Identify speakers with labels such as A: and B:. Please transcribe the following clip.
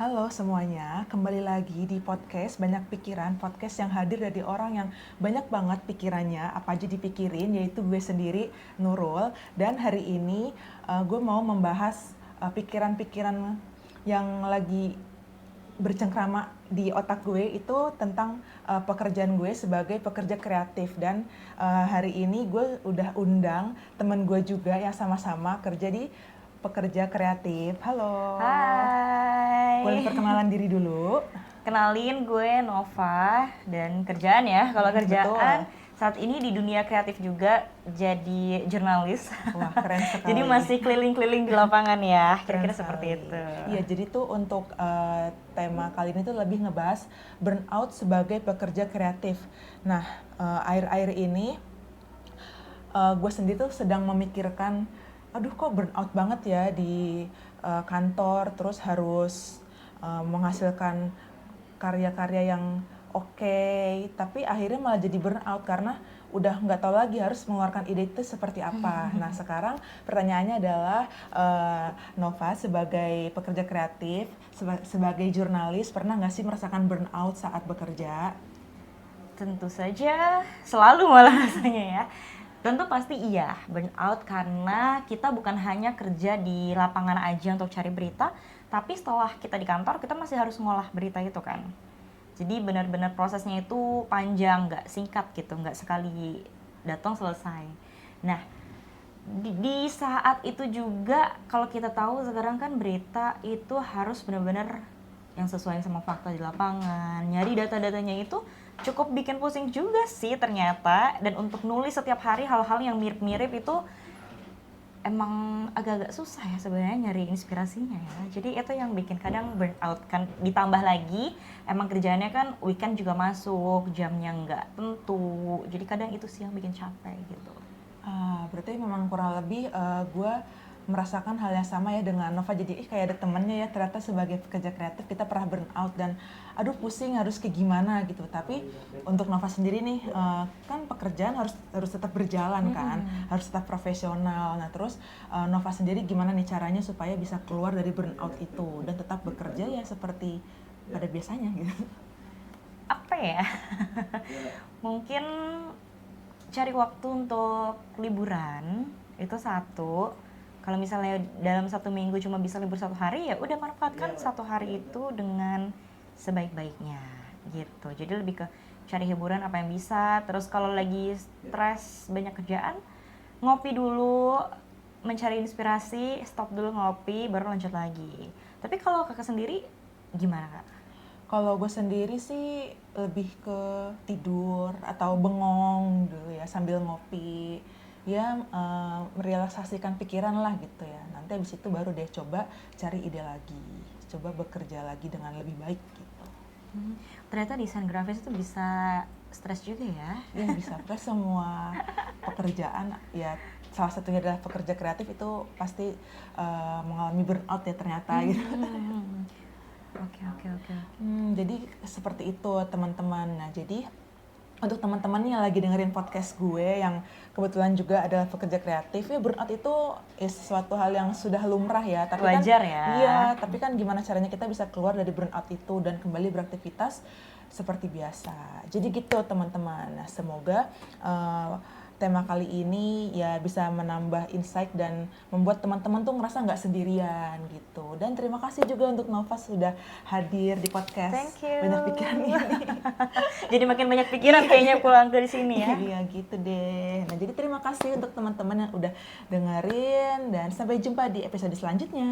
A: Halo semuanya, kembali lagi di podcast Banyak Pikiran, podcast yang hadir dari orang yang banyak banget pikirannya, apa aja dipikirin, yaitu gue sendiri, Nurul. Dan hari ini gue mau membahas pikiran-pikiran yang lagi bercengkrama di otak gue itu tentang pekerjaan gue sebagai pekerja kreatif. Dan hari ini gue udah undang temen gue juga yang sama-sama kerja di pekerja kreatif. Halo. Boleh
B: Hai,
A: perkenalan diri dulu?
B: kenalin gue Nova dan kerjaan ya. Kalau kerjaan
A: Betul.
B: saat ini di dunia kreatif juga jadi jurnalis.
A: Wah, keren sekali.
B: Jadi masih keliling-keliling di lapangan ya,
A: Keren
B: kira-kira seperti
A: sekali.
B: itu.
A: Iya, jadi tuh untuk tema kali ini tuh lebih ngebahas burnout sebagai pekerja kreatif. Nah, akhir-akhir ini gue sendiri tuh sedang memikirkan, aduh kok burnout banget ya di kantor, terus harus menghasilkan karya-karya yang oke, tapi akhirnya malah jadi burnout karena udah nggak tahu lagi harus mengeluarkan ide itu seperti apa. Nah sekarang pertanyaannya adalah Nova sebagai pekerja kreatif, sebagai jurnalis, pernah nggak sih merasakan burnout saat bekerja?
B: Tentu saja, selalu malah rasanya ya. Tentu pasti iya, burnout karena kita bukan hanya kerja di lapangan aja untuk cari berita, tapi setelah kita di kantor, kita masih harus ngolah berita itu kan. Jadi benar-benar prosesnya itu panjang, nggak singkat gitu, nggak sekali datang selesai. Nah, di saat itu juga kalau kita tahu sekarang kan berita itu harus benar-benar yang sesuai sama fakta di lapangan. Nyari data-datanya itu cukup bikin pusing juga sih ternyata. Dan untuk nulis setiap hari hal-hal yang mirip-mirip itu emang agak-agak susah ya sebenarnya nyari inspirasinya ya. Jadi itu yang bikin kadang burnout kan. Ditambah lagi emang kerjaannya kan weekend juga masuk, jamnya nggak tentu. Jadi kadang itu sih yang bikin capek gitu.
A: Berarti memang kurang lebih gue merasakan hal yang sama ya dengan Nova. Jadi kayak ada temennya ya, ternyata sebagai pekerja kreatif kita pernah burnout dan aduh pusing harus kayak gimana gitu. Tapi untuk Nova sendiri nih kan pekerjaan harus tetap berjalan kan, harus tetap profesional. Nah terus Nova sendiri gimana nih caranya supaya bisa keluar dari burnout itu dan tetap bekerja ya seperti pada biasanya gitu?
B: Apa ya? Mungkin cari waktu untuk liburan itu satu. Kalau misalnya dalam 1 minggu cuma bisa libur 1 hari, ya udah manfaatkan 1 hari itu dengan sebaik-baiknya gitu. Jadi lebih ke cari hiburan apa yang bisa. Terus kalau lagi stres banyak kerjaan, ngopi dulu, mencari inspirasi, stop dulu ngopi, baru lanjut lagi. Tapi kalau kakak sendiri gimana kak?
A: Kalau gue sendiri sih lebih ke tidur atau bengong dulu ya sambil ngopi. Ya merelaksasikan pikiran lah gitu ya. Nanti abis itu baru deh coba cari ide lagi. Coba bekerja lagi dengan lebih baik gitu.
B: Ternyata desain grafis itu bisa stres juga ya.
A: Ya bisa, plus semua pekerjaan ya salah satunya adalah pekerja kreatif itu pasti mengalami burnout ya ternyata gitu.
B: Oke.
A: Jadi seperti itu teman-teman. Nah jadi untuk teman-teman yang lagi dengerin podcast gue yang kebetulan juga adalah pekerja kreatif ya, burnout itu sesuatu hal yang sudah lumrah ya. Tapi
B: Wajar
A: kan,
B: ya.
A: iya, tapi kan gimana caranya kita bisa keluar dari burnout itu dan kembali beraktivitas seperti biasa. Jadi gitu teman-teman. Nah semoga tema kali ini ya bisa menambah insight dan membuat teman-teman tuh ngerasa nggak sendirian gitu. Dan terima kasih juga untuk Nova sudah hadir di podcast
B: Thank you.
A: Banyak Pikiran ini.
B: Jadi makin banyak pikiran kayaknya pulang dari sini ya.
A: Iya gitu deh. Nah jadi terima kasih untuk teman-teman yang udah dengerin dan sampai jumpa di episode selanjutnya.